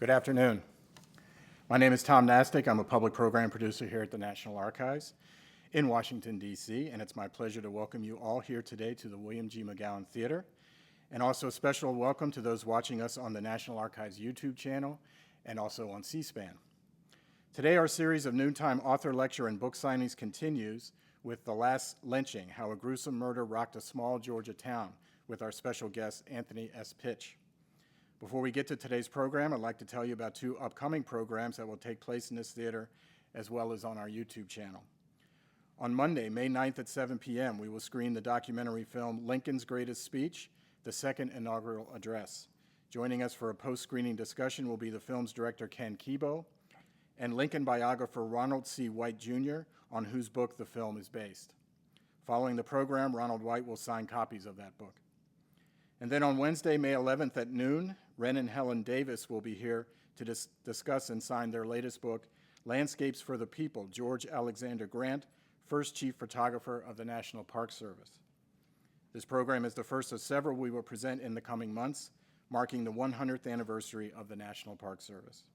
Good afternoon. My name is Tom Nastic. I'm a public program producer here at the National Archives in Washington, D.C., and it's my pleasure to welcome you all here today to the William G. McGowan Theater, and also a special welcome to those watching us on the National Archives YouTube channel and also on C-SPAN. Today, our series of noontime author lecture and book signings continues with The Last Lynching, How a Gruesome Murder Rocked a Small Georgia Town, with our special guest, Anthony S. Pitch. Before we get to today's program, I'd like to tell you about two upcoming programs that will take place in this theater as well as on our YouTube channel. On Monday, May 9th at 7 p.m., we will screen the documentary film Lincoln's Greatest Speech, the second inaugural address. Joining us for a post-screening discussion will be the film's director, Ken Keebo, and Lincoln biographer Ronald C. White, Jr., on whose book the film is based. Following the program, Ronald White will sign copies of that book. And then on Wednesday, May 11th at noon, Ren and Helen Davis will be here to discuss and sign their latest book, Landscapes for the People, George Alexander Grant, first chief photographer of the National Park Service. This program is the first of several we will present in the coming months, marking the 100th anniversary of the National Park Service.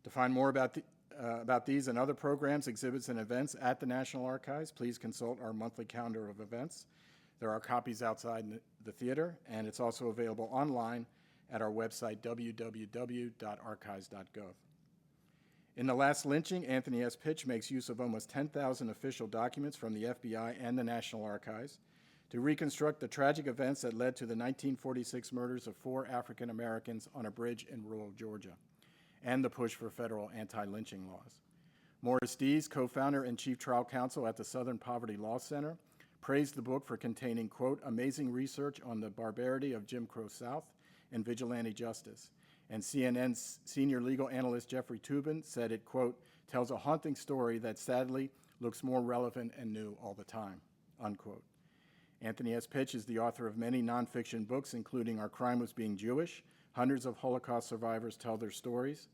To find more about these and other programs, exhibits, and events at the National Archives, please consult our monthly calendar of events. There are copies outside the theater, and it's also available online at our website, www.archives.gov. In The Last Lynching, Anthony S. Pitch makes use of almost 10,000 official documents from the FBI and the National Archives to reconstruct the tragic events that led to the 1946 murders of 4 African Americans on a bridge in rural Georgia, and the push for federal anti-lynching laws. Morris Dees, co-founder and chief trial counsel at the Southern Poverty Law Center, praised the book for containing, quote, amazing research on the barbarity of Jim Crow South and vigilante justice. And CNN's senior legal analyst Jeffrey Toobin said it, quote, tells a haunting story that sadly looks more relevant and new all the time, unquote. Anthony S. Pitch is the author of many nonfiction books, including Our Crime Was Being Jewish, hundreds of Holocaust survivors tell their stories.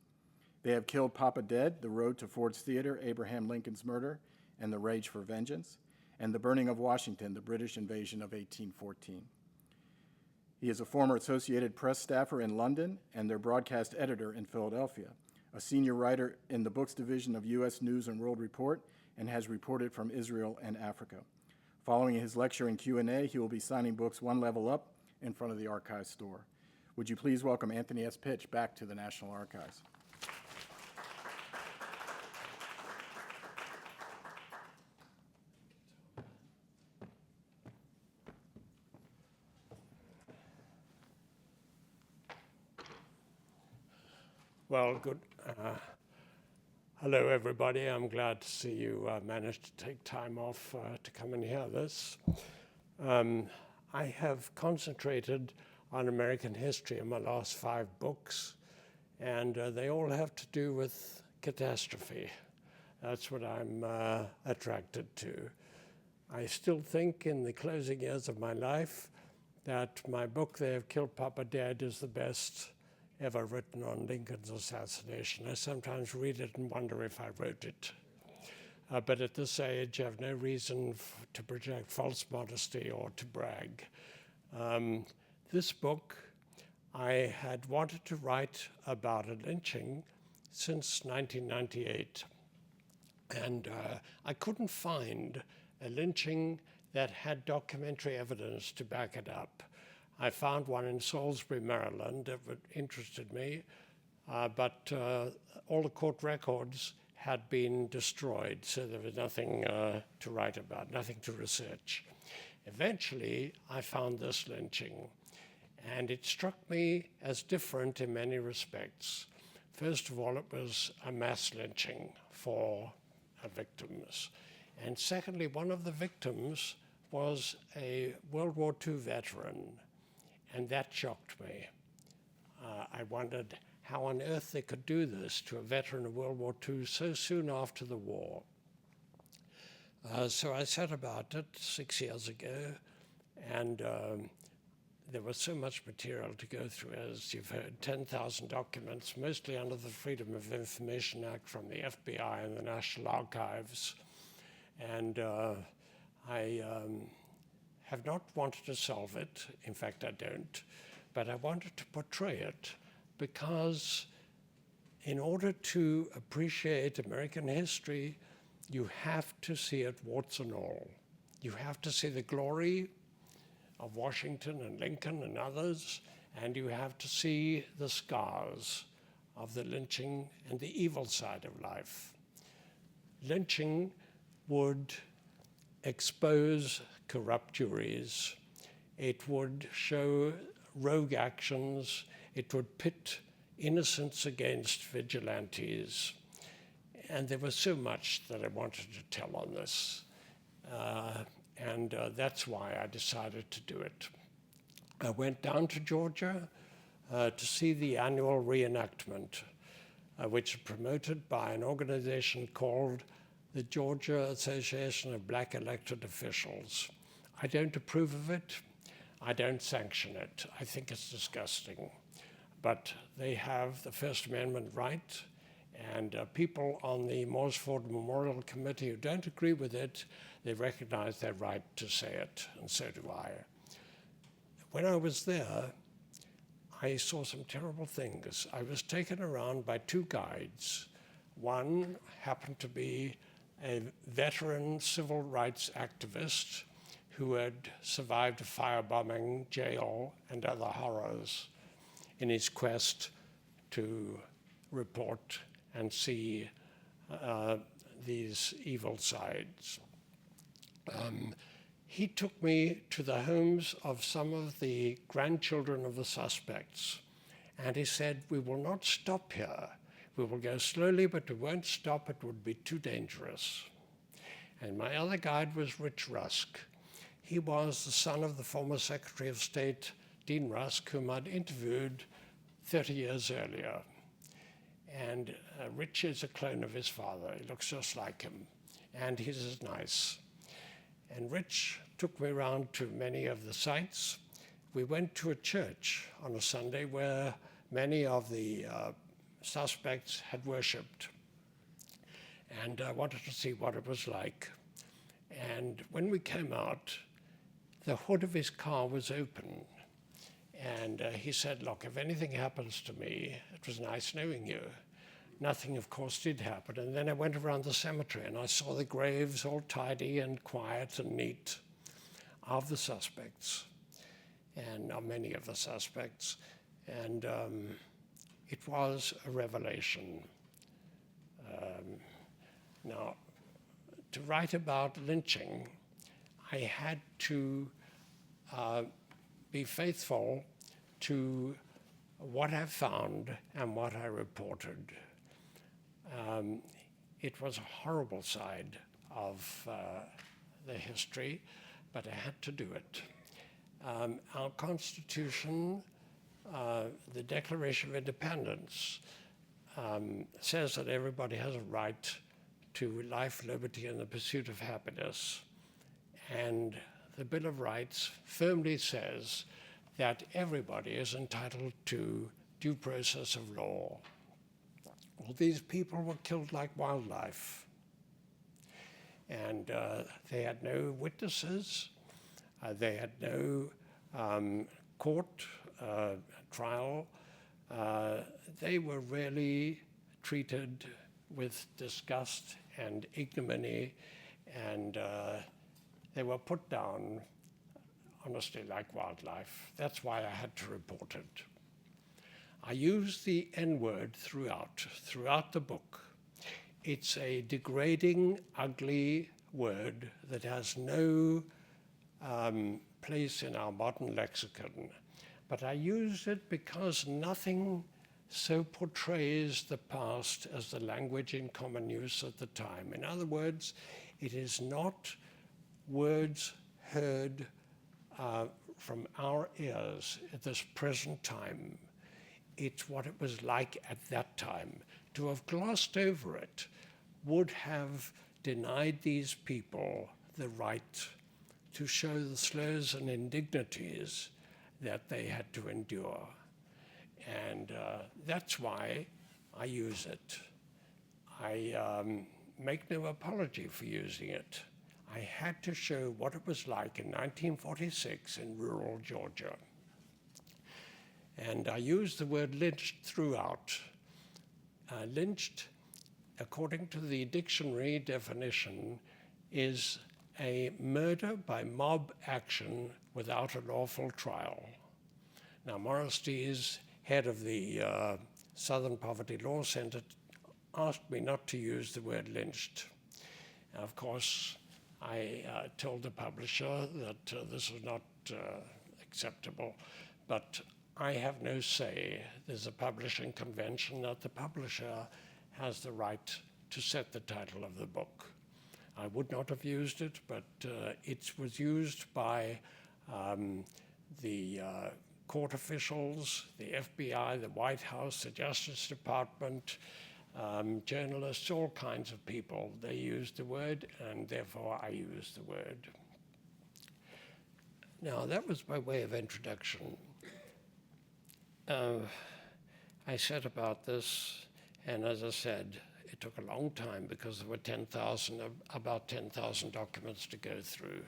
They Have Killed Papa Dead, The Road to Ford's Theater, Abraham Lincoln's Murder, and the Rage for Vengeance, and The Burning of Washington, the British Invasion of 1814. He is a former Associated Press staffer in London and their broadcast editor in Philadelphia, a senior writer in the books division of U.S. News and World Report, and has reported from Israel and Africa. Following his lecture and Q&A, he will be signing books one level up in front of the Archives store. Would you please welcome Anthony S. Pitch back to the National Archives. Well, good. Hello, everybody. I'm glad to see you managed to take time off to come and hear this. I have concentrated on American history in my last 5 books, and they all have to do with catastrophe. That's what I'm attracted to. I still think in the closing years of my life that my book, They Have Killed Papa Dead, is the best ever written on Lincoln's assassination. I sometimes read it and wonder if I wrote it. But at this age, I have no reason to project false modesty or to brag. This book, I had wanted to write about a lynching since 1998. And I couldn't find a lynching that had documentary evidence to back it up. I found one in Salisbury, Maryland that interested me, but all the court records had been destroyed, so there was nothing to write about, nothing to research. Eventually, I found this lynching, and it struck me as different in many respects. First of all, it was a mass lynching for victims. And secondly, one of the victims was a World War II veteran. And that shocked me. I wondered how on earth they could do this to a veteran of World War II so soon after the war. So I set about it 6 years ago, and there was so much material to go through, as you've heard, 10,000 documents, mostly under the Freedom of Information Act from the FBI and the National Archives. And I have not wanted to solve it. In fact, I don't. But I wanted to portray it because In order to appreciate American history, you have to see it warts and all. You have to see the glory of Washington and Lincoln and others, and you have to see the scars of the lynching and the evil side of life. Lynching would expose corrupt juries. It would show rogue actions. It would pit innocents against vigilantes. And there was so much that I wanted to tell on this. And that's why I decided to do it. I went down to Georgia to see the annual reenactment, which is promoted by an organization called the Georgia Association of Black Elected Officials. I don't approve of it. I don't sanction it. I think it's disgusting. But they have the First Amendment right, and people on the Morsford Memorial Committee who don't agree with it, they recognize their right to say it, and so do I. When I was there, I saw some terrible things. I was taken around by two guides. One happened to be a veteran civil rights activist who had survived a firebombing, jail, and other horrors in his quest to report and see these evil sides. He took me to the homes of some of the grandchildren of the suspects, and he said, "We will not stop here. We will go slowly, but we won't stop. It would be too dangerous." And my other guide was Rich Rusk. He was the son of the former Secretary of State, Dean Rusk, whom I'd interviewed 30 years earlier. And Rich is a clone of his father. He looks just like him, and he's as nice. And Rich took me around to many of the sites. We went to a church on a Sunday where many of the suspects had worshipped. And I wanted to see what it was like. And when we came out, the hood of his car was open. And he said, "Look, if anything happens to me, it was nice knowing you." Nothing, of course, did happen. And then I went around the cemetery and I saw the graves all tidy and quiet and neat of the suspects, and many of the suspects. And it was a revelation. Now, to write about lynching, I had to be faithful to what I found and what I reported. It was a horrible side of the history, but I had to do it. Our Constitution, the Declaration of Independence, says that everybody has a right to life, liberty, and the pursuit of happiness. And the Bill of Rights firmly says that everybody is entitled to due process of law. Well, these people were killed like wildlife. And they had no witnesses. They had no court trial. They were really treated with disgust and ignominy, and they were put down, honestly, like wildlife. That's why I had to report it. I use the N-word throughout the book. It's a degrading, ugly word that has no place in our modern lexicon. But I use it because nothing so portrays the past as the language in common use at the time. In other words, it is not words heard from our ears at this present time. It's what it was like at that time. To have glossed over it would have denied these people the right to show the slurs and indignities that they had to endure. And that's why I use it. I make no apology for using it. I had to show what it was like in 1946 in rural Georgia. And I use the word lynched throughout. Lynched, according to the dictionary definition, is a murder by mob action without a lawful trial. Now, Morris Dees, head of the Southern Poverty Law Center, asked me not to use the word lynched. Of course, I told the publisher that this was not acceptable, but I have no say. There's a publishing convention that the publisher has the right to set the title of the book. I would not have used it, but it was used by the court officials, the FBI, the White House, the Justice Department, journalists, all kinds of people. They used the word, and therefore I used the word. Now, that was by way of introduction. I said about this, and as I said, it took a long time because there were about 10,000 documents to go through.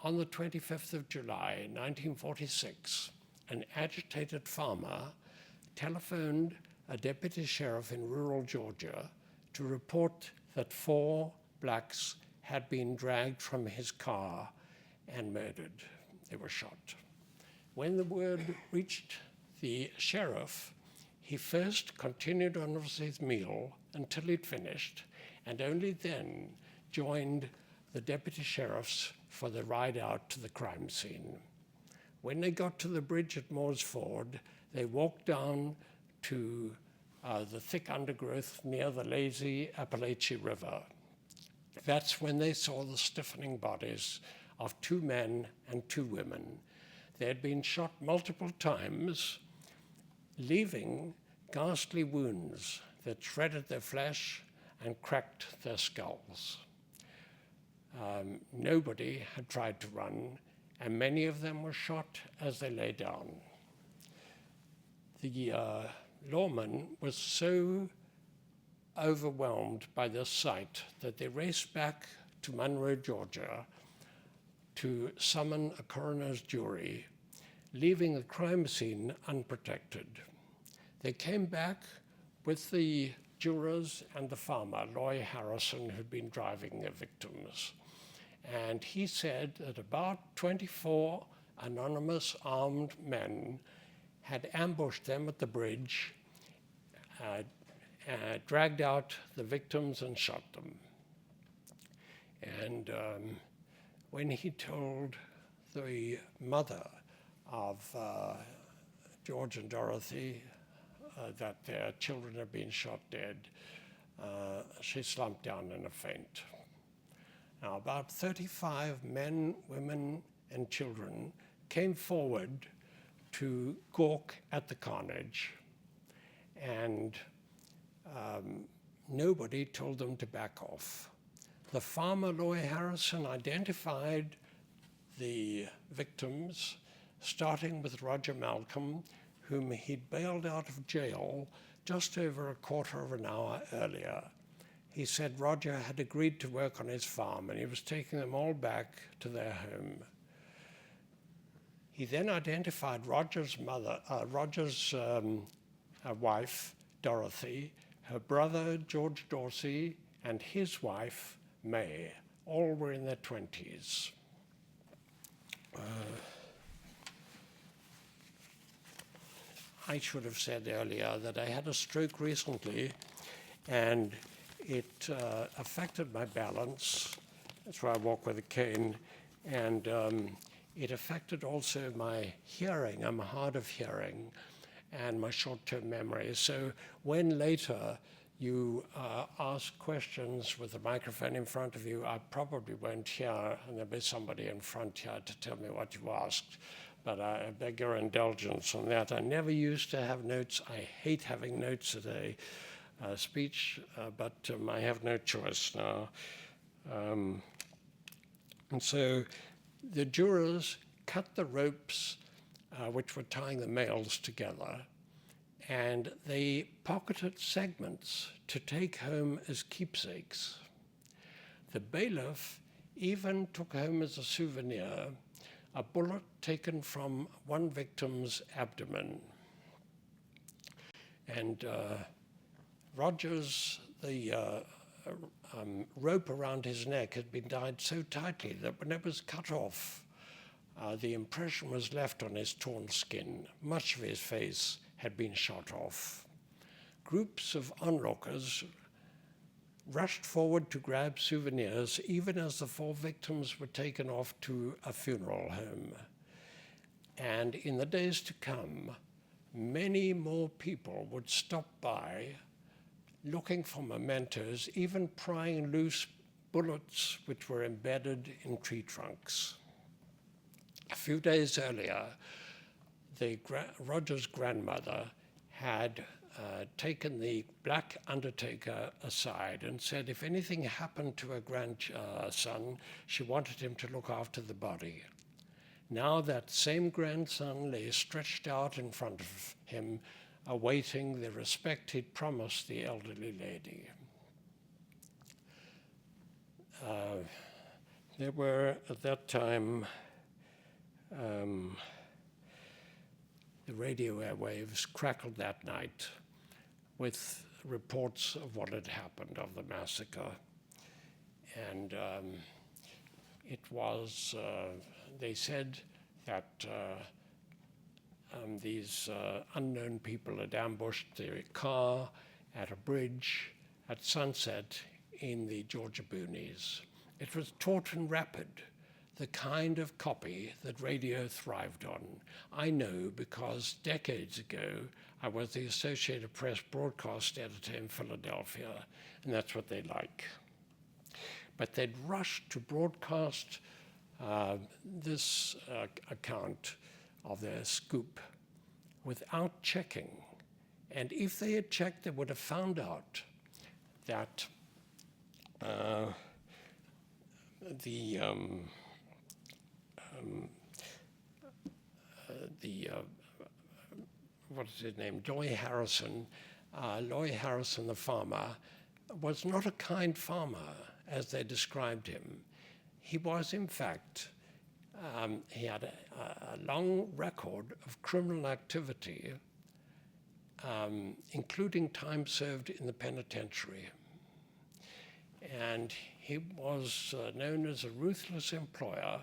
On the 25th of July, 1946, an agitated farmer telephoned a deputy sheriff in rural Georgia to report that 4 blacks had been dragged from his car and murdered. They were shot. When the word reached the sheriff, he first continued on with his meal until he'd finished, and only then joined the deputy sheriffs for the ride out to the crime scene. When they got to the bridge at Moore's Ford, they walked down to the thick undergrowth near the lazy Appalachian River. That's when they saw the stiffening bodies of 2 men and 2 women. They had been shot multiple times, leaving ghastly wounds that shredded their flesh and cracked their skulls. Nobody had tried to run, and many of them were shot as they lay down. The lawman was so overwhelmed by this sight that they raced back to Monroe, Georgia, to summon a coroner's jury, leaving the crime scene unprotected. They came back with the jurors and the farmer, Loy Harrison, who'd been driving their victims. And he said that about 24 anonymous armed men had ambushed them at the bridge, dragged out the victims and shot them. And when he told the mother of George and Dorothy that their children had been shot dead, she slumped down in a faint. Now, about 35 men, women, and children came forward to gawk at the carnage, and nobody told them to back off. The farmer, Loy Harrison, identified the victims, starting with Roger Malcolm, whom he'd bailed out of jail just over a quarter of an hour earlier. He said Roger had agreed to work on his farm, and he was taking them all back to their home. He then identified Roger's wife, Dorothy, her brother, George Dorsey, and his wife, May. All were in their 20s. I should have said earlier that I had a stroke recently, and it affected my balance. That's why I walk with a cane. And it affected also my hearing. I'm hard of hearing, and my short-term memory. So when later you ask questions with a microphone in front of you, I probably won't hear, and there'll be somebody in front here to tell me what you asked. But I beg your indulgence on that. I never used to have notes. I hate having notes at a speech, but I have no choice now. And so the jurors cut the ropes which were tying the males together, and they pocketed segments to take home as keepsakes. The bailiff even took home as a souvenir a bullet taken from one victim's abdomen. And Rogers, the rope around his neck had been tied so tightly that when it was cut off, the impression was left on his torn skin. Much of his face had been shot off. Groups of onlookers rushed forward to grab souvenirs, even as the 4 victims were taken off to a funeral home. And in the days to come, many more people would stop by looking for mementos, even prying loose bullets which were embedded in tree trunks. A few days earlier, Roger's grandmother had taken the black undertaker aside and said if anything happened to her grandson, she wanted him to look after the body. Now that same grandson lay stretched out in front of him, awaiting the respect he'd promised the elderly lady. There were, at that time, the radio airwaves crackled that night with reports of what had happened, of the massacre. And it was, they said that these unknown people had ambushed their car at a bridge at sunset in the Georgia boonies. It was taut and rapid, the kind of copy that radio thrived on. I know because decades ago, I was the Associated Press broadcast editor in Philadelphia, and that's what they like. But they'd rushed to broadcast this account of their scoop without checking. And if they had checked, they would have found out that what is his name, Loy Harrison, the farmer, was not a kind farmer as they described him. He was, in fact, he had a long record of criminal activity, including time served in the penitentiary. And he was known as a ruthless employer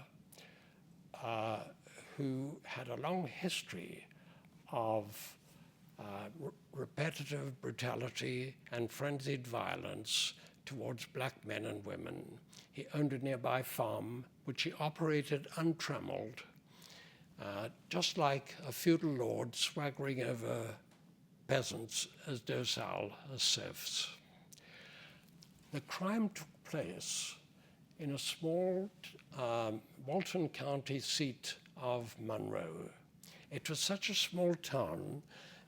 who had a long history of repetitive brutality and frenzied violence towards black men and women. He owned a nearby farm, which he operated untrammeled, just like a feudal lord swaggering over peasants as docile as serfs. The crime took place in a small Walton County seat of Monroe. It was such a small town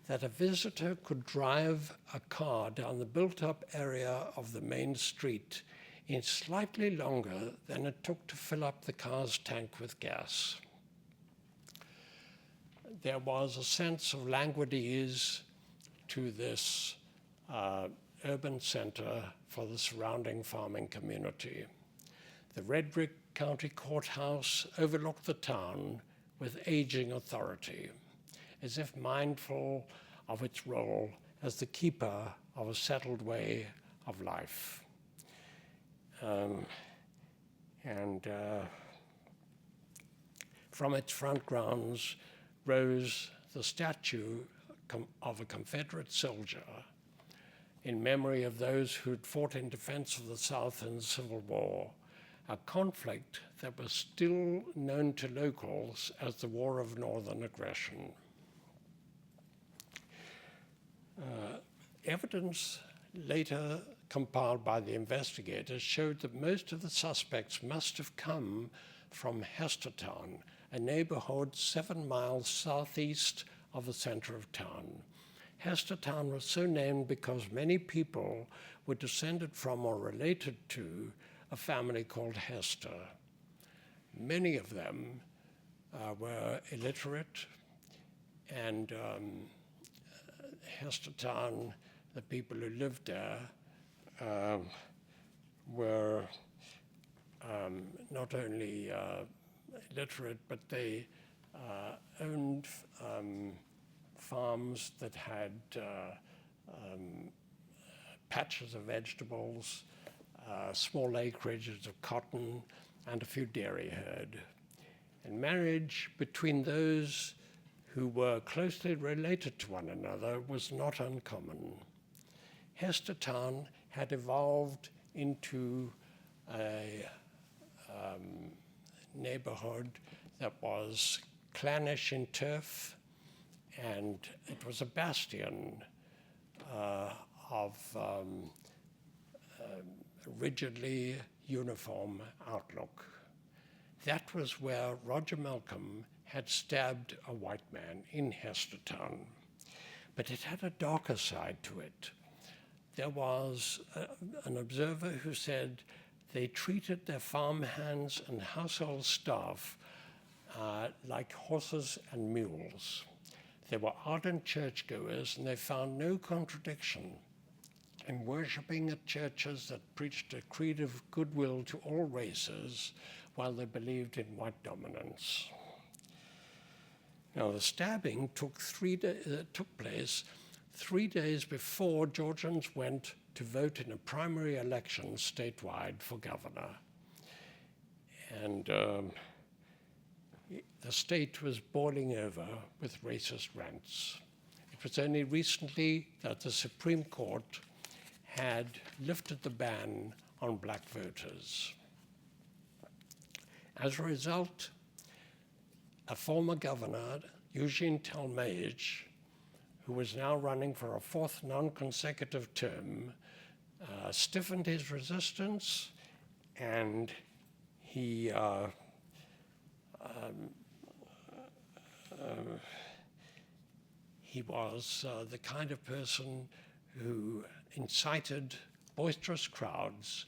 that a visitor could drive a car down the built-up area of the main street in slightly longer than it took to fill up the car's tank with gas. There was a sense of languid ease to this urban center for the surrounding farming community. The red brick county courthouse overlooked the town with aging authority, as if mindful of its role as the keeper of a settled way of life. From its front grounds rose the statue of a Confederate soldier in memory of those who'd fought in defense of the South in the Civil War, a conflict that was still known to locals as the War of Northern Aggression. Evidence later compiled by the investigators showed that most of the suspects must have come from Hestertown, a neighborhood 7 miles southeast of the center of town. Hestertown was so named because many people were descended from or related to a family called Hester. Many of them were illiterate, and Hestertown, the people who lived there, were not only illiterate, but they owned farms that had patches of vegetables, small acreages of cotton, and a few dairy herd. And marriage between those who were closely related to one another was not uncommon. Hestertown had evolved into a neighborhood that was clannish in turf, and it was a bastion of rigidly uniform outlook. That was where Roger Malcolm had stabbed a white man in Hestertown. But it had a darker side to it. There was an observer who said they treated their farmhands and household staff like horses and mules. They were ardent churchgoers, and they found no contradiction in worshipping at churches that preached a creed of goodwill to all races while they believed in white dominance. Now, the stabbing took place 3 days before Georgians went to vote in a primary election statewide for governor. And the state was boiling over with racist rants. It was only recently that the Supreme Court had lifted the ban on black voters. As a result, a former governor, Eugene Talmadge, who was now running for a fourth non-consecutive term, stiffened his resistance, and he was the kind of person who incited boisterous crowds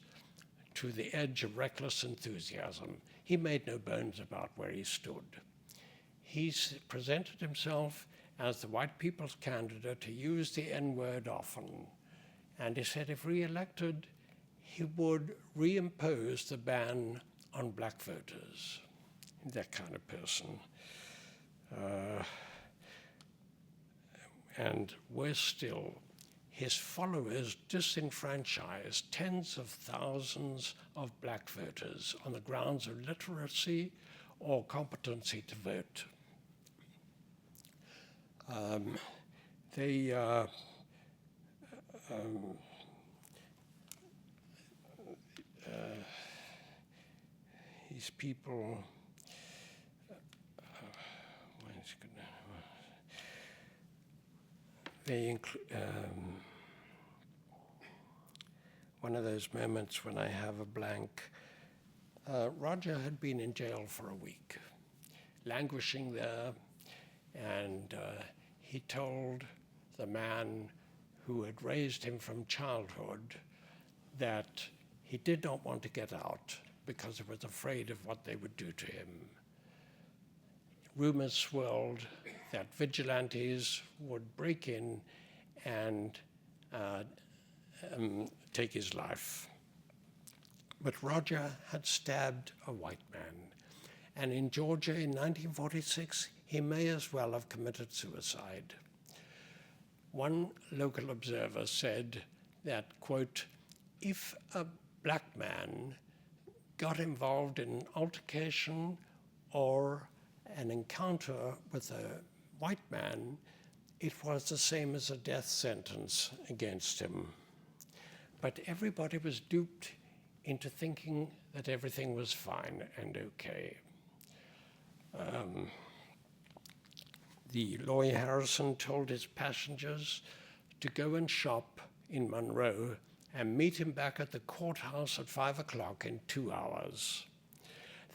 to the edge of reckless enthusiasm. He made no bones about where he stood. He presented himself as the white people's candidate to use the N-word often. And he said if re-elected, he would reimpose the ban on black voters. That kind of person. And worse still, his followers disenfranchised tens of thousands of black voters on the grounds of literacy or competency to vote. These people, one of those moments when I have a blank. Roger had been in jail for a week, languishing there, and he told the man who had raised him from childhood that he did not want to get out because he was afraid of what they would do to him. Rumors swirled that vigilantes would break in and take his life. But Roger had stabbed a white man, and in Georgia in 1946, he may as well have committed suicide. One local observer said that, quote, if a black man got involved in an altercation or an encounter with a white man, it was the same as a death sentence against him. But everybody was duped into thinking that everything was fine and okay. The lawyer Harrison told his passengers to go and shop in Monroe and meet him back at the courthouse at 5 o'clock in 2 hours.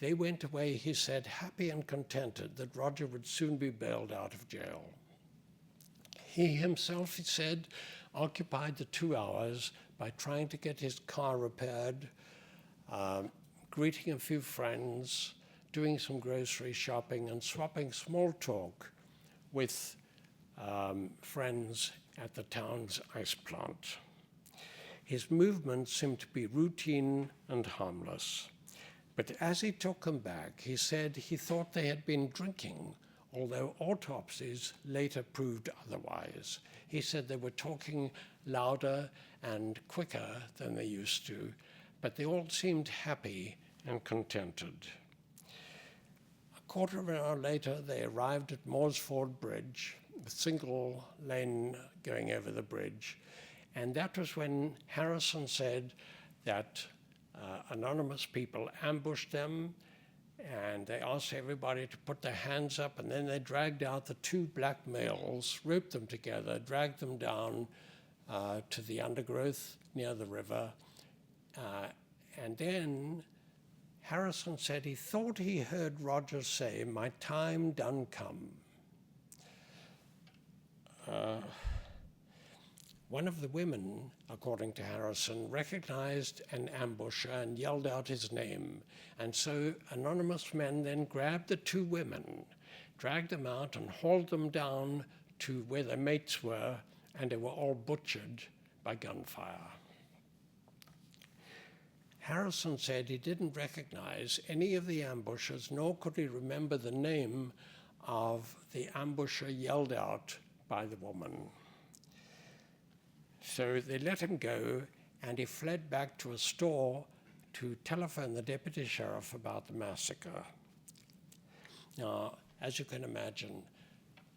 They went away, he said, happy and contented that Roger would soon be bailed out of jail. He himself, he said, occupied the 2 hours by trying to get his car repaired, greeting a few friends, doing some grocery shopping, and swapping small talk with friends at the town's ice plant. His movements seemed to be routine and harmless. But as he took them back, he said he thought they had been drinking although autopsies later proved otherwise. He said they were talking louder and quicker than they used to, but they all seemed happy and contented. A quarter of an hour later, they arrived at Morsford Bridge, a single lane going over the bridge, and that was when Harrison said that anonymous people ambushed them, and they asked everybody to put their hands up, and then they dragged out the two black males, roped them together, dragged them down to the undergrowth near the river. And then Harrison said he thought he heard Rogers say, "My time done come." One of the women, according to Harrison, recognized an ambusher and yelled out his name. And so anonymous men then grabbed the two women, dragged them out and hauled them down to where their mates were, and they were all butchered by gunfire. Harrison said he didn't recognize any of the ambushers, nor could he remember the name of the ambusher yelled out by the woman. So they let him go, and he fled back to a store to telephone the deputy sheriff about the massacre. Now, as you can imagine,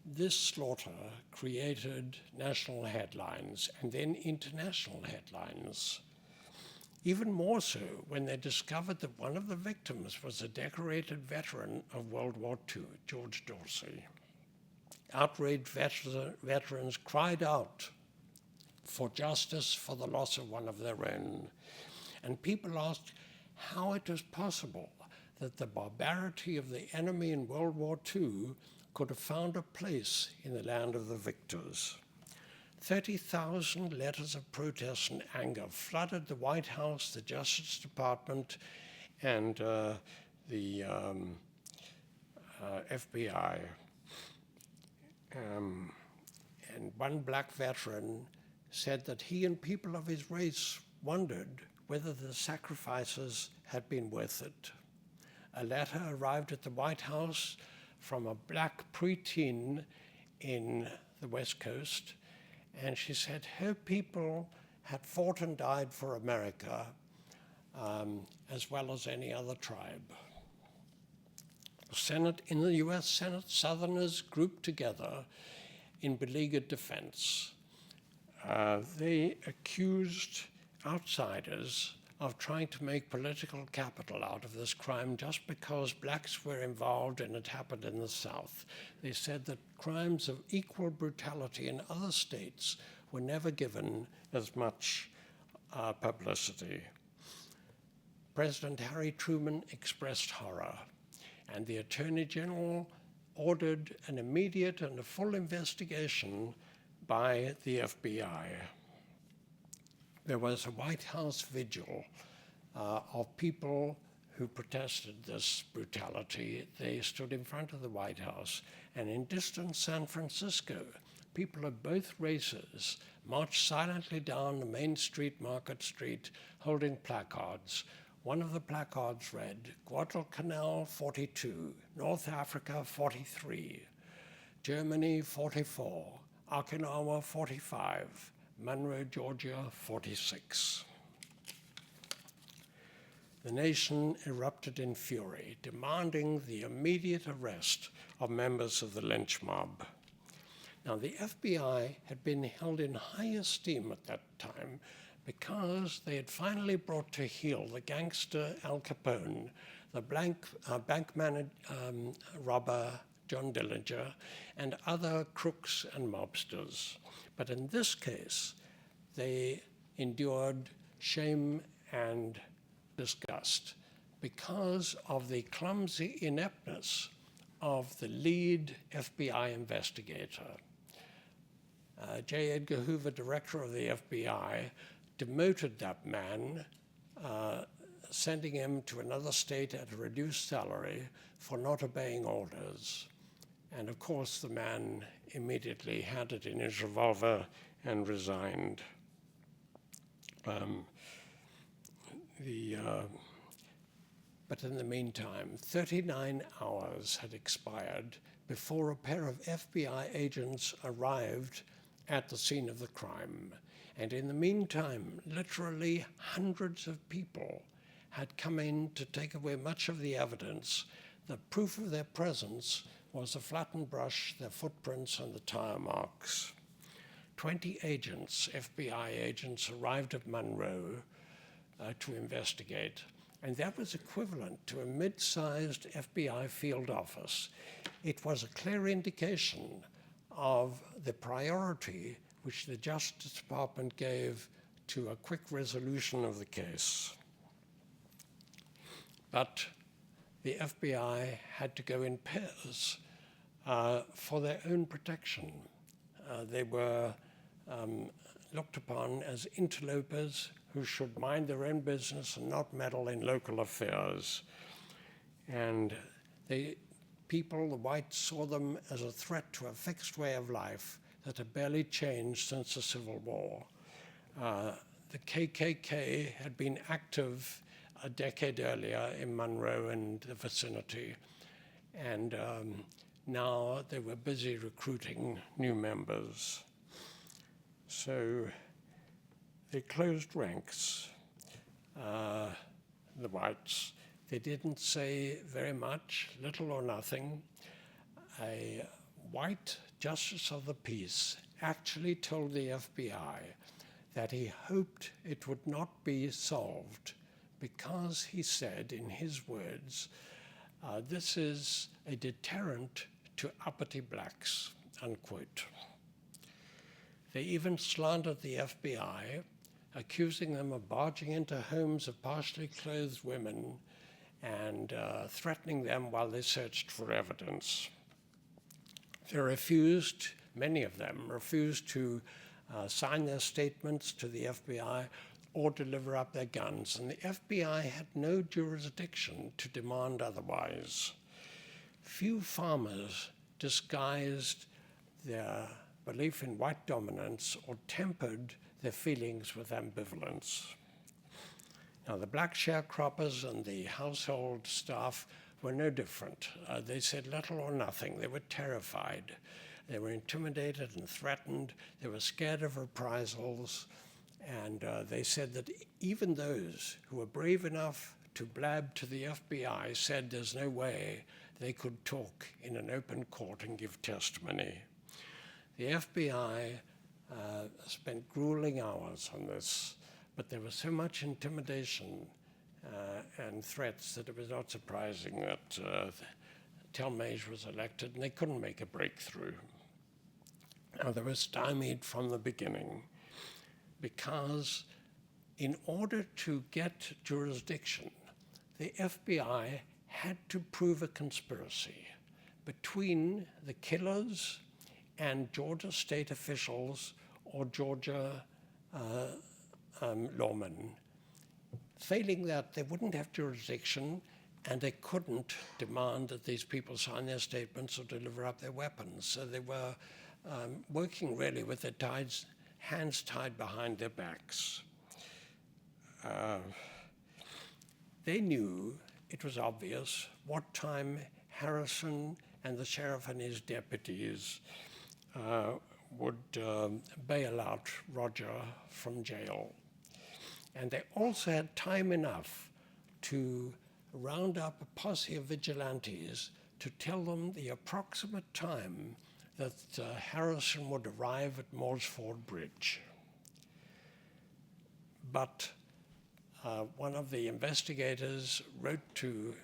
this slaughter created national headlines and then international headlines. Even more so when they discovered that one of the victims was a decorated veteran of World War II, George Dorsey. Outraged veterans cried out for justice for the loss of one of their own. And people asked how it was possible that the barbarity of the enemy in World War II could have found a place in the land of the victors. 30,000 letters of protest and anger flooded the White House, the Justice Department, and the FBI. And one black veteran said that he and people of his race wondered whether the sacrifices had been worth it. A letter arrived at the White House from a black preteen in the West Coast, and she said her people had fought and died for America, as well as any other tribe. In the US Senate, Southerners grouped together in beleaguered defense. They accused outsiders of trying to make political capital out of this crime just because blacks were involved and it happened in the South. They said that crimes of equal brutality in other states were never given as much publicity. President Harry Truman expressed horror, and the Attorney General ordered an immediate and a full investigation by the FBI. There was a White House vigil of people who protested this brutality. They stood in front of the White House, and in distant San Francisco, people of both races marched silently down the main street, Market Street, holding placards. One of the placards read, Guadalcanal 42, North Africa 43, Germany 44, Okinawa 45, Monroe, Georgia 46. The nation erupted in fury, demanding the immediate arrest of members of the lynch mob. Now, the FBI had been held in high esteem at that time because they had finally brought to heel the gangster Al Capone, the bank robber John Dillinger, and other crooks and mobsters. But in this case, they endured shame and disgust because of the clumsy ineptness of the lead FBI investigator. J. Edgar Hoover, director of the FBI, demoted that man, sending him to another state at a reduced salary for not obeying orders. And of course, the man immediately handed in his revolver and resigned. But in the meantime, 39 hours had expired before a pair of FBI agents arrived at the scene of the crime. And in the meantime, literally hundreds of people had come in to take away much of the evidence. The proof of their presence was the flattened brush, their footprints, and the tire marks. 20 agents, FBI agents, arrived at Monroe to investigate. And that was equivalent to a mid-sized FBI field office. It was a clear indication of the priority which the Justice Department gave to a quick resolution of the case. But the FBI had to go in pairs for their own protection. They were looked upon as interlopers who should mind their own business and not meddle in local affairs. And the whites, saw them as a threat to a fixed way of life that had barely changed since the Civil War. The KKK had been active a decade earlier in Monroe and the vicinity, and now they were busy recruiting new members. So they closed ranks, the whites. They didn't say very much, little or nothing. A white justice of the peace actually told the FBI that he hoped it would not be solved because, he said in his words, this is a deterrent to uppity blacks, unquote. They even slandered the FBI, accusing them of barging into homes of partially clothed women and threatening them while they searched for evidence. They refused, many of them refused to sign their statements to the FBI or deliver up their guns, and the FBI had no jurisdiction to demand otherwise. Few farmers disguised their belief in white dominance or tempered their feelings with ambivalence. Now, the black sharecroppers and the household staff were no different. They said little or nothing. They were terrified. They were intimidated and threatened. They were scared of reprisals. And they said that even those who were brave enough to blab to the FBI said there's no way they could talk in an open court and give testimony. The FBI spent grueling hours on this, but there was so much intimidation and threats that it was not surprising that Talmadge was elected and they couldn't make a breakthrough. Now, they were stymied from the beginning because in order to get jurisdiction, the FBI had to prove a conspiracy between the killers and Georgia state officials or Georgia lawmen. Failing that, they wouldn't have jurisdiction and they couldn't demand that these people sign their statements or deliver up their weapons. So they were working really with their hands tied behind their backs. They knew, it was obvious, what time Harrison and the sheriff and his deputies would bail out Roger from jail. And they also had time enough to round up a posse of vigilantes to tell them the approximate time that Harrison would arrive at Moore's Ford Bridge. But one of the investigators wrote to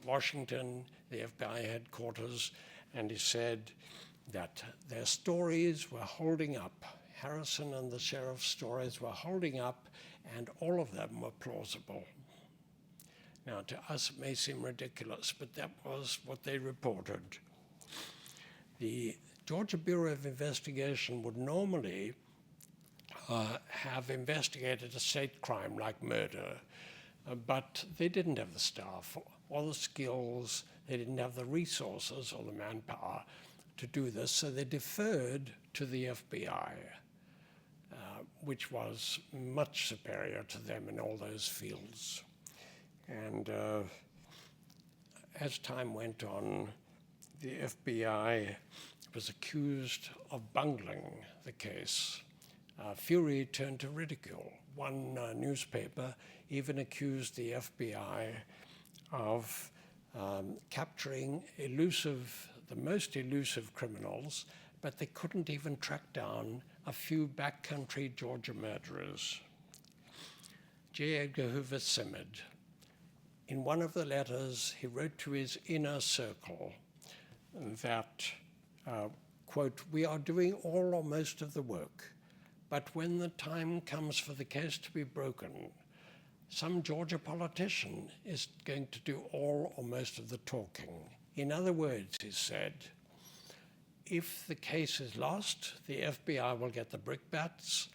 Washington, the FBI headquarters, and he said that their stories were holding up. Harrison and the sheriff's stories were holding up, and all of them were plausible. Now, to us, it may seem ridiculous, but that was what they reported. The Georgia Bureau of Investigation would normally have investigated a state crime like murder, but they didn't have the staff or the skills, they didn't have the resources or the manpower to do this, so they deferred to the FBI, which was much superior to them in all those fields. And as time went on, the FBI was accused of bungling the case. Fury turned to ridicule. One newspaper even accused the FBI of capturing the most elusive criminals, but they couldn't even track down a few backcountry Georgia murderers. J. Edgar Hoover simmered. In one of the letters, he wrote to his inner circle that, quote, "We are doing all or most of the work, but when the time comes for the case to be broken, some Georgia politician is going to do all or most of the talking." In other words, he said, if the case is lost, the FBI will get the brickbats,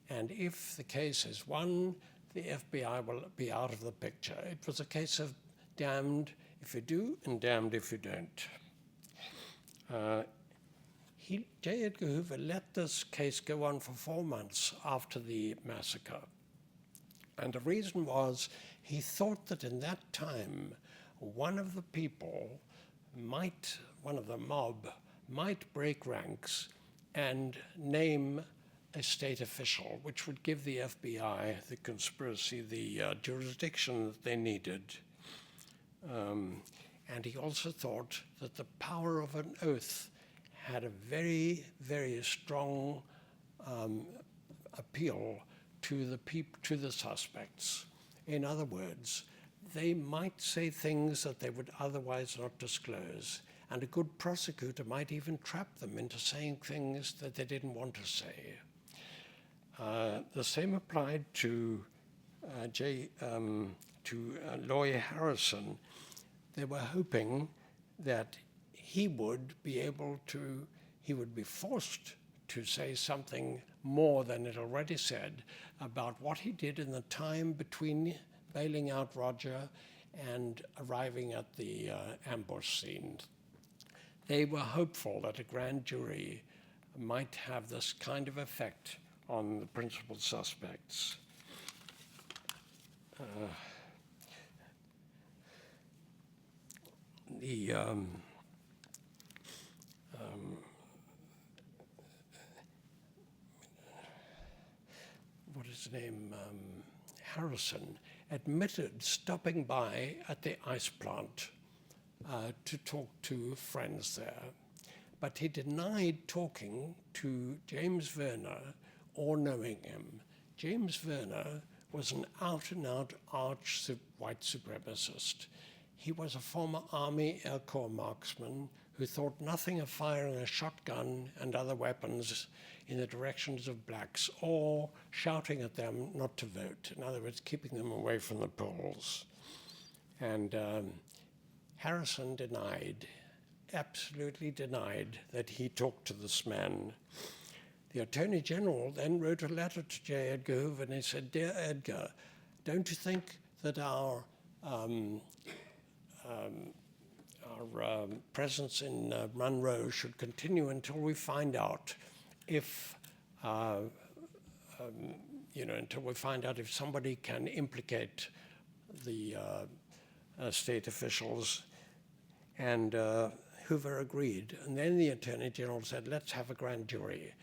and if the case is won, the FBI will be out of the picture. It was a case of damned if you do and damned if you don't. J. Edgar Hoover let this case go on for 4 months after the massacre. And the reason was he thought that in that time, one of the mob might break ranks and name a state official, which would give the FBI, the conspiracy, the jurisdiction that they needed. And he also thought that the power of an oath had a very, very strong appeal to the suspects. In other words, they might say things that they would otherwise not disclose, and a good prosecutor might even trap them into saying things that they didn't want to say. The same applied to lawyer Harrison. They were hoping that he would be forced to say something more than it already said about what he did in the time between bailing out Roger and arriving at the ambush scene. They were hopeful that a grand jury might have this kind of effect on the principal suspects. What is his name? Harrison admitted stopping by at the ice plant to talk to friends there. But he denied talking to James Werner or knowing him. James Werner was an out-and-out arch white supremacist. He was a former Army Air Corps marksman who thought nothing of firing a shotgun and other weapons in the directions of blacks or shouting at them not to vote. In other words, keeping them away from the polls. And Harrison absolutely denied that he talked to this man. The Attorney General then wrote a letter to J. Edgar Hoover, and he said, "Dear Edgar, don't you think that our presence in Monroe should continue until we find out if, somebody can implicate the state officials?" And Hoover agreed. And then the Attorney General said, "Let's have a grand jury."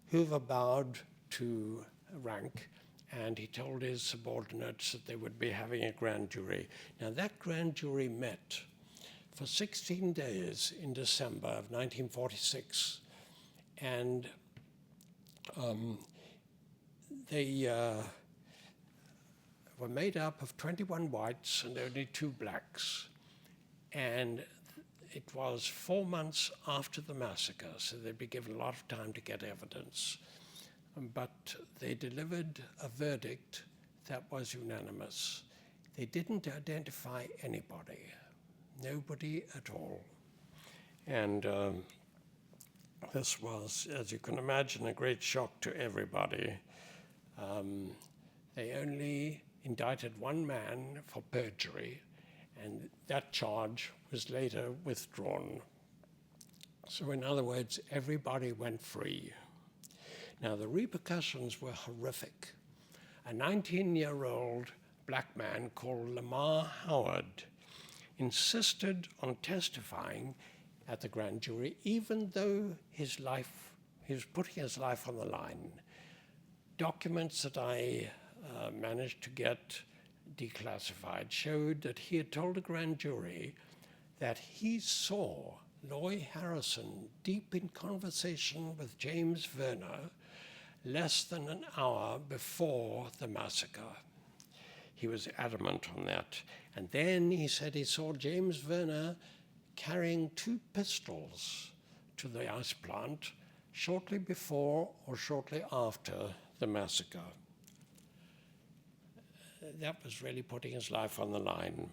Hoover bowed to rank, and he told his subordinates that they would be having a grand jury. Now, that grand jury met for 16 days in December of 1946, and they were made up of 21 whites and only 2 blacks. And it was 4 months after the massacre, so they'd be given a lot of time to get evidence. But they delivered a verdict that was unanimous. They didn't identify anybody, nobody at all. And this was, as you can imagine, a great shock to everybody. They only indicted one man for perjury, and that charge was later withdrawn. So in other words, everybody went free. Now, the repercussions were horrific. A 19-year-old black man called Lamar Howard insisted on testifying at the grand jury, even though he was putting his life on the line. Documents that I managed to get declassified showed that he had told a grand jury that he saw Loy Harrison deep in conversation with James Werner less than an hour before the massacre. He was adamant on that. And then he said he saw James Werner carrying 2 pistols to the ice plant shortly before or shortly after the massacre. That was really putting his life on the line.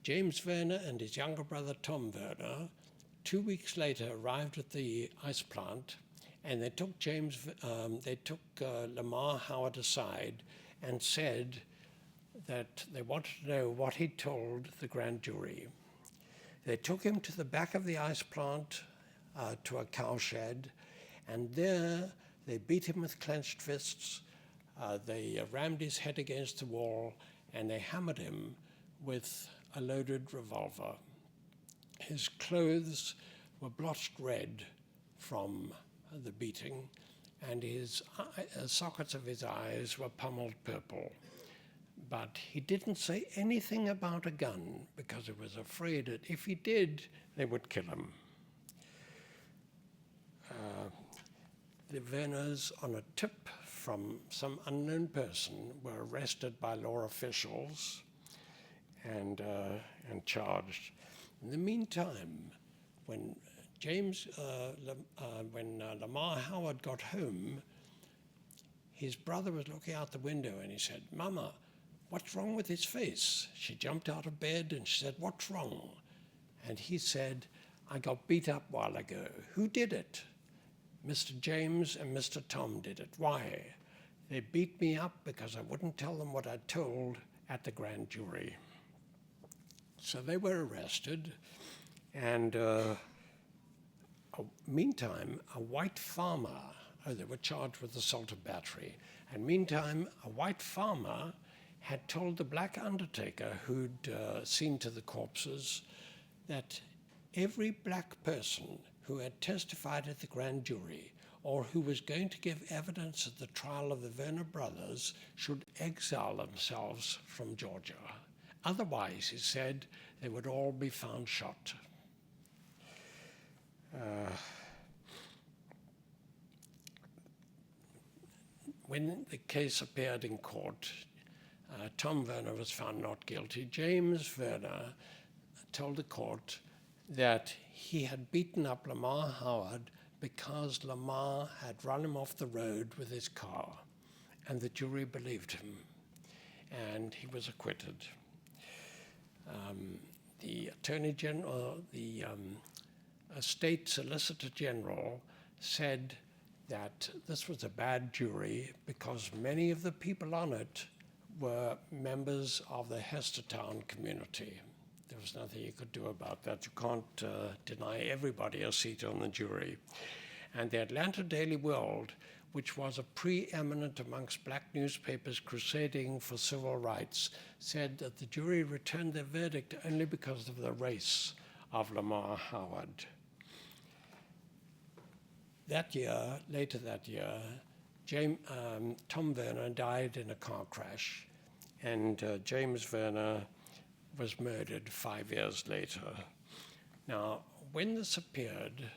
James Werner and his younger brother Tom Werner, 2 weeks later, arrived at the ice plant, and they took Lamar Howard aside and said that they wanted to know what he told the grand jury. They took him to the back of the ice plant, to a cowshed, and there they beat him with clenched fists. They rammed his head against the wall, and they hammered him with a loaded revolver. His clothes were blotched red from the beating, and his sockets of his eyes were pummeled purple. But he didn't say anything about a gun because he was afraid that if he did, they would kill him. The Werners, on a tip from some unknown person, were arrested by law officials and charged. In the meantime, when Lamar Howard got home, his brother was looking out the window and he said, "Mama, what's wrong with his face?" She jumped out of bed and she said, "What's wrong?" And he said, "I got beat up a while ago." "Who did it?" "Mr. James and Mr. Tom did it." "Why?" "They beat me up because I wouldn't tell them what I told at the grand jury." So they were arrested, and meantime, a white farmer, they were charged with assault and battery, and meantime, a white farmer had told the black undertaker who'd seen to the corpses that every black person who had testified at the grand jury or who was going to give evidence at the trial of the Werner brothers should exile themselves from Georgia. Otherwise, he said, they would all be found shot. When the case appeared in court, Tom Werner was found not guilty. James Werner told the court that he had beaten up Lamar Howard because Lamar had run him off the road with his car, and the jury believed him, and he was acquitted. The Attorney General, the State Solicitor General said that this was a bad jury because many of the people on it were members of the Hestertown community. There was nothing you could do about that. You can't deny everybody a seat on the jury. And the Atlanta Daily World, which was a preeminent amongst black newspapers crusading for civil rights, said that the jury returned their verdict only because of the race of Lamar Howard. That year, later that year, Tom Werner died in a car crash, and James Werner was murdered 5 years later. Now, when this appeared,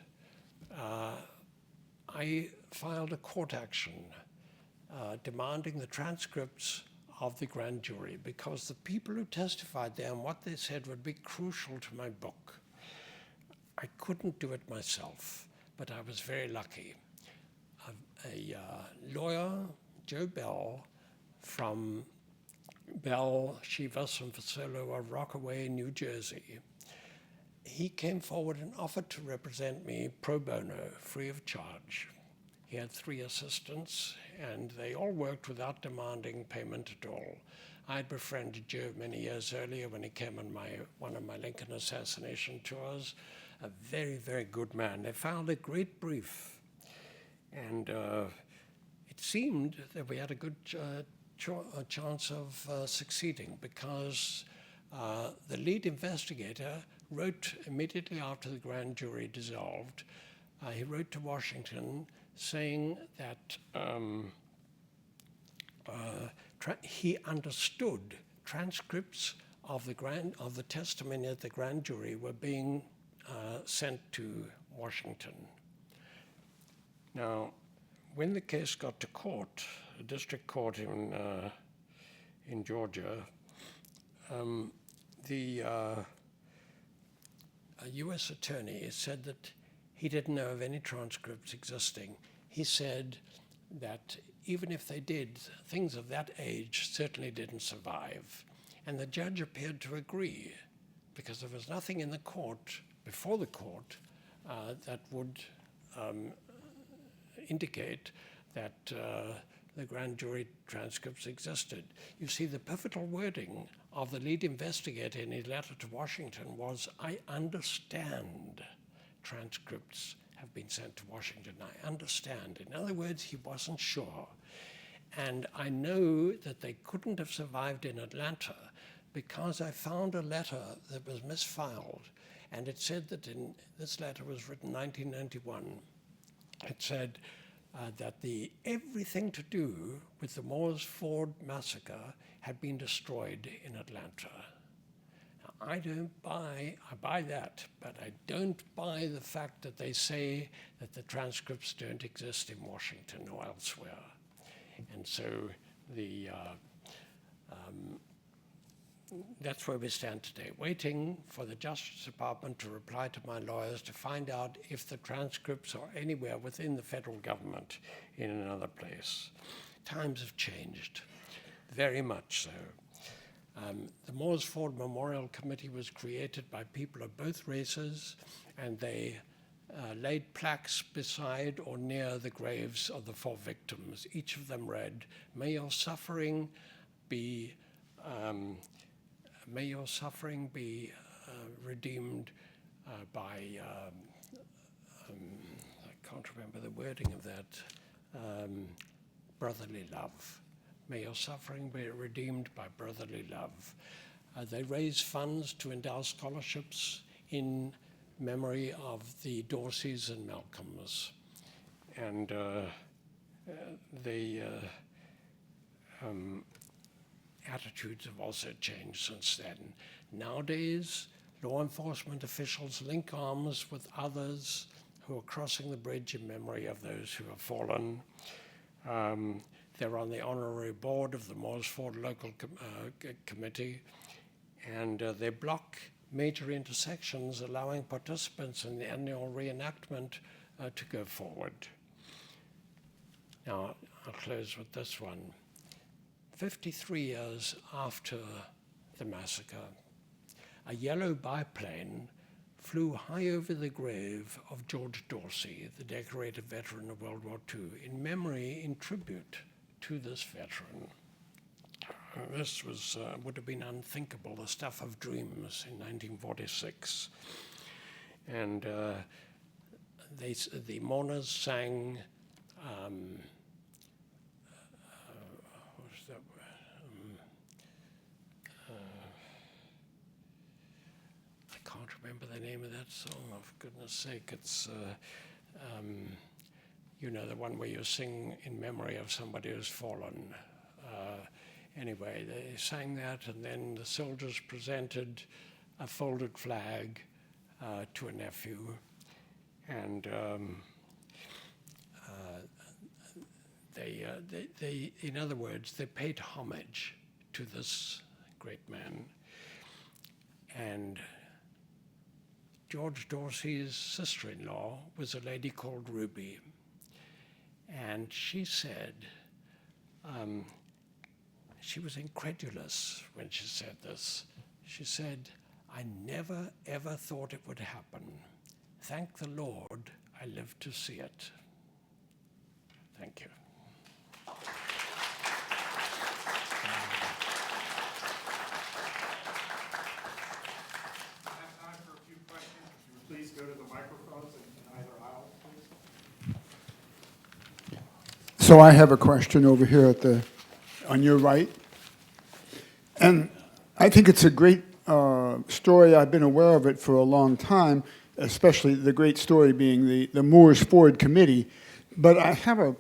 I filed a court action demanding the transcripts of the grand jury because the people who testified there and what they said would be crucial to my book. I couldn't do it myself, but I was very lucky. A lawyer, Joe Bell, from Bell, Shivas and Fasolo of Rockaway, New Jersey, he came forward and offered to represent me pro bono, free of charge. He had 3 assistants, and they all worked without demanding payment at all. I had befriended Joe many years earlier when he came on one of my Lincoln assassination tours. A very, very good man. They filed a great brief, and it seemed that we had a good chance of succeeding because the lead investigator wrote immediately after the grand jury dissolved, he wrote to Washington saying that he understood transcripts of the testimony at the grand jury were being sent to Washington. Now, when the case got to court, a district court in Georgia, the U.S. attorney said that he didn't know of any transcripts existing. He said that even if they did, things of that age certainly didn't survive. And the judge appeared to agree, because there was nothing in the court, before the court, that would indicate that the grand jury transcripts existed. You see, the pivotal wording of the lead investigator in his letter to Washington was, "I understand transcripts have been sent to Washington. I understand." In other words, he wasn't sure. And I know that they couldn't have survived in Atlanta because I found a letter that was misfiled. And it said that this letter was written 1991. It said that everything to do with the Moores Ford massacre had been destroyed in Atlanta. Now, I buy that, but I don't buy the fact that they say that the transcripts don't exist in Washington or elsewhere. And so that's where we stand today, waiting for the Justice Department to reply to my lawyers to find out if the transcripts are anywhere within the federal government in another place. Times have changed, very much so. The Moores Ford Memorial Committee was created by people of both races, and they laid plaques beside or near the graves of the 4 victims. Each of them read, "May your suffering be redeemed by," I can't remember the wording of that, "brotherly love. May your suffering be redeemed by brotherly love." They raised funds to endow scholarships in memory of the Dorseys and Malcolms. And attitudes have also changed since then. Nowadays, law enforcement officials link arms with others who are crossing the bridge in memory of those who have fallen. They're on the honorary board of the Moores Ford Local Committee, and they block major intersections, allowing participants in the annual reenactment to go forward. Now, I'll close with this one. 53 years after the massacre, a yellow biplane flew high over the grave of George Dorsey, the decorated veteran of World War II, in memory, in tribute to this veteran. This would have been unthinkable, the stuff of dreams in 1946. And the mourners sang, what's that word? I can't remember the name of that song, oh, for goodness sake. It's, you know, the one where you sing in memory of somebody who's fallen. Anyway, they sang that, and then the soldiers presented a folded flag to a nephew. And they, in other words, they paid homage to this great man. And George Dorsey's sister-in-law was a lady called Ruby. And she said, she was incredulous when she said this. She said, "I never, ever thought it would happen. Thank the Lord I lived to see it." Thank you. I have time for a few questions. If you would please go to the microphones in either aisle, please. So I have a question over here on your right. And I think it's a great story. I've been aware of it for a long time, especially the great story being the Moores Ford Committee. But I have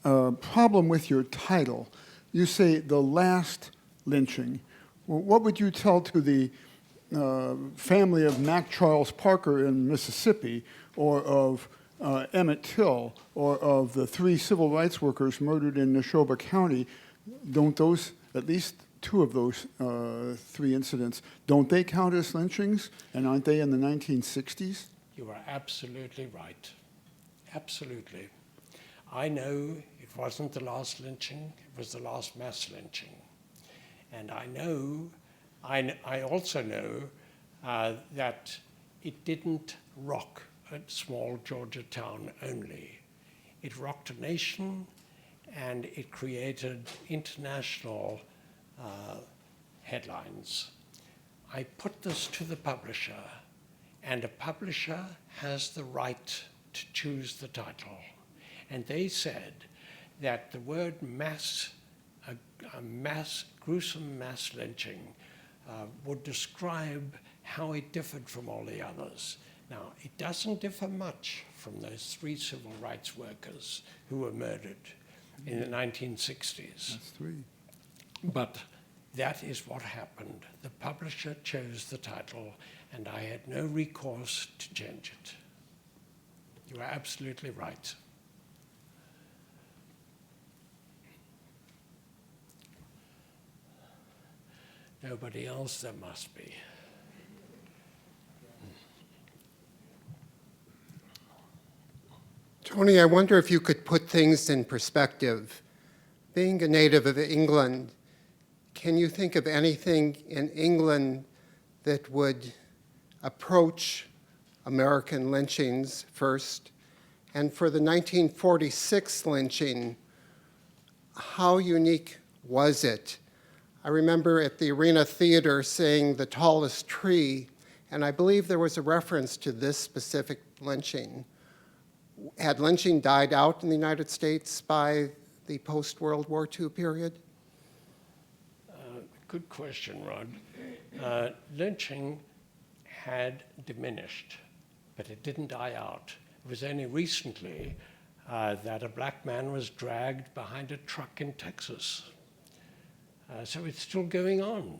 a problem with your title. You say the last lynching. Well, what would you tell to the family of Mac Charles Parker in Mississippi, or of Emmett Till, or of the 3 civil rights workers murdered in Neshoba County? Don't those, at least 2 of those 3 incidents, don't they count as lynchings? And aren't they in the 1960s? You are absolutely right. Absolutely. I know it wasn't the last lynching, it was the last mass lynching. And I also know that it didn't rock a small Georgia town only. It rocked a nation, and it created international headlines. I put this to the publisher, and a publisher has the right to choose the title. And they said that the word mass, gruesome mass lynching, would describe how it differed from all the others. Now, it doesn't differ much from those 3 civil rights workers who were murdered in the 1960s. That's 3. But that is what happened. The publisher chose the title, and I had no recourse to change it. You are absolutely right. Nobody else? There must be. Tony, I wonder if you could put things in perspective. Being a native of England, can you think of anything in England that would approach American lynchings first? And for the 1946 lynching, how unique was it? I remember at the Arena Theater seeing The Tallest Tree, and I believe there was a reference to this specific lynching. Had lynching died out in the United States by the post-World War II period? Good question, Rod. Lynching had diminished, but it didn't die out. It was only recently that a black man was dragged behind a truck in Texas. So it's still going on.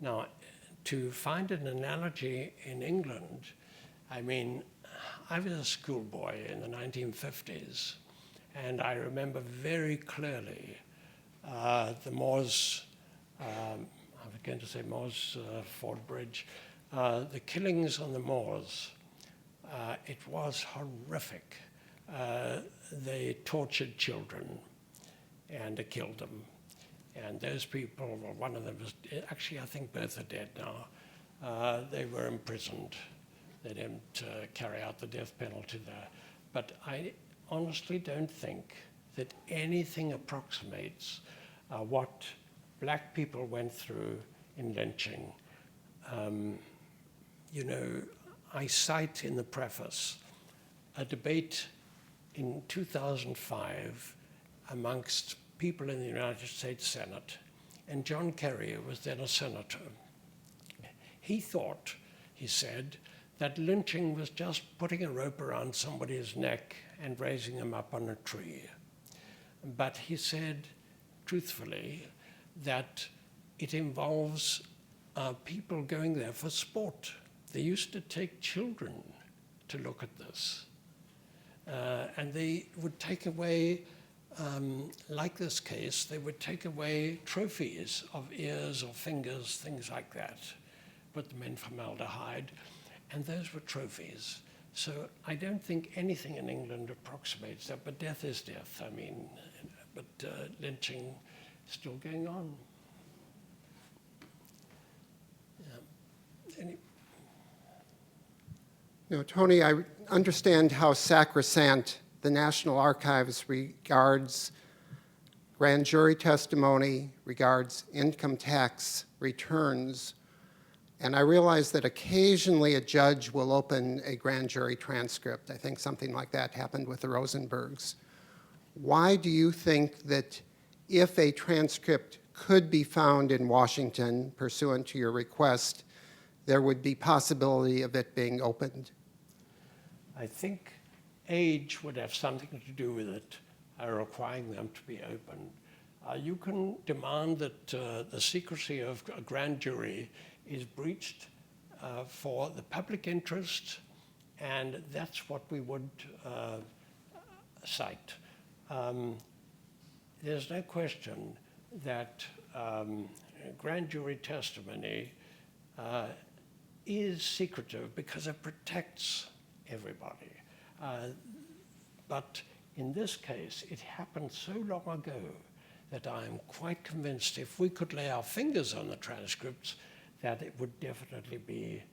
Now, to find an analogy in England, I mean, I was a schoolboy in the 1950s, and I remember very clearly the Moores, I was going to say Moores Ford Bridge, the killings on the Moors. It was horrific. They tortured children and killed them. And those people, well, one of them was, actually I think both are dead now. They were imprisoned. They didn't carry out the death penalty there. But I honestly don't think that anything approximates what black people went through in lynching. You know, I cite in the preface a debate in 2005 amongst people in the United States Senate, and John Kerry was then a senator. He thought, he said, that lynching was just putting a rope around somebody's neck and raising them up on a tree. But he said, truthfully, that it involves people going there for sport. They used to take children to look at this. And they would take away, like this case, they would take away trophies of ears or fingers, things like that, put them in formaldehyde, and those were trophies. So I don't think anything in England approximates that, but death is death. I mean, but lynching is still going on. Yeah. No, Tony, I understand how sacrosanct the National Archives regards grand jury testimony, regards income tax returns, and I realize that occasionally a judge will open a grand jury transcript. I think something like that happened with the Rosenbergs. Why do you think that if a transcript could be found in Washington pursuant to your request, there would be possibility of it being opened? I think age would have something to do with it, requiring them to be opened. You can demand that the secrecy of a grand jury is breached for the public interest, and that's what we would cite. There's no question that grand jury testimony is secretive because it protects everybody. But in this case, it happened so long ago that I am quite convinced if we could lay our fingers on the transcripts, that it would definitely be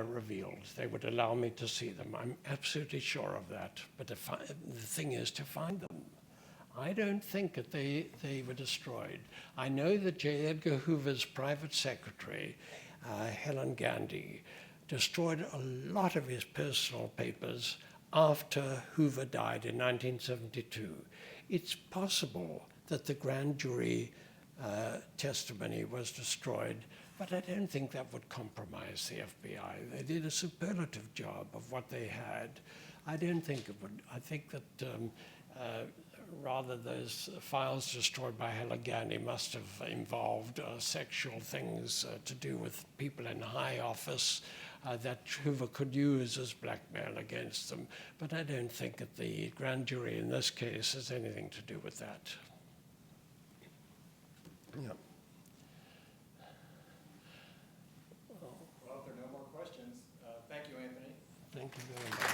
revealed. They would allow me to see them. I'm absolutely sure of that. But the thing is to find them. I don't think that they were destroyed. I know that J. Edgar Hoover's private secretary, Helen Gandy, destroyed a lot of his personal papers after Hoover died in 1972. It's possible that the grand jury testimony was destroyed, but I don't think that would compromise the FBI. They did a superlative job of what they had. I don't think it would. I think that rather those files destroyed by Helen Gandy must have involved sexual things to do with people in high office that Hoover could use as blackmail against them. But I don't think that the grand jury in this case has anything to do with that. Yeah. Well, if there are no more questions, thank you, Anthony. Thank you very much.